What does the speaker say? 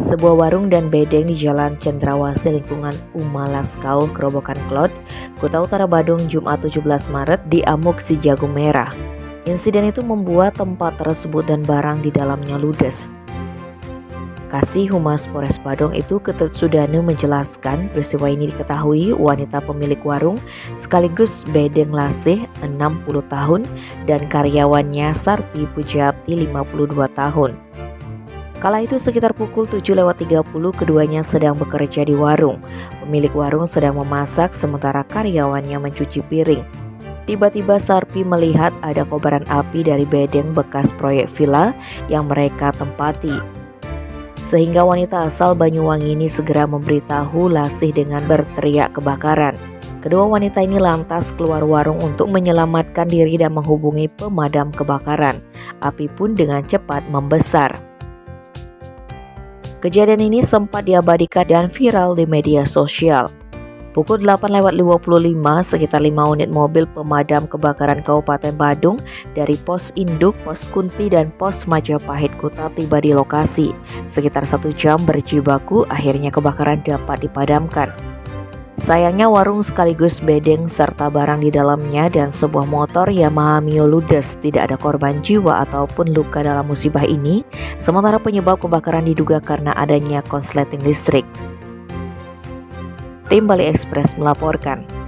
Sebuah warung dan bedeng di Jalan Cendrawasih lingkungan Umalaskau, Kerobokan Klot, Kuta Utara Badung, Jumat 17 Maret diamuk si jagung merah. Insiden itu membuat tempat tersebut dan barang di dalamnya ludes. Kasih Humas Polres Badung itu Ketut Sudane menjelaskan peristiwa ini diketahui wanita pemilik warung sekaligus bedeng lasih 60 tahun dan karyawannya Sarpi Pujati 52 tahun. Kala itu sekitar pukul 7.30 keduanya sedang bekerja di warung. Pemilik warung sedang memasak sementara karyawannya mencuci piring. Tiba-tiba Sarpi melihat ada kobaran api dari bedeng bekas proyek villa yang mereka tempati. Sehingga wanita asal Banyuwangi ini segera memberitahu Lasih dengan berteriak kebakaran. Kedua wanita ini lantas keluar warung untuk menyelamatkan diri dan menghubungi pemadam kebakaran. Api pun dengan cepat membesar. Kejadian ini sempat diabadikan dan viral di media sosial. Pukul 8.55 sekitar 5 unit mobil pemadam kebakaran Kabupaten Badung dari Pos Induk, Pos Kunti, dan Pos Majapahit Kuta tiba di lokasi. Sekitar 1 jam berjibaku, akhirnya kebakaran dapat dipadamkan. Sayangnya warung sekaligus bedeng serta barang di dalamnya dan sebuah motor Yamaha Mio ludes. Tidak ada korban jiwa ataupun luka dalam musibah ini. Sementara penyebab kebakaran diduga karena adanya konsleting listrik. Tim Bali Express melaporkan.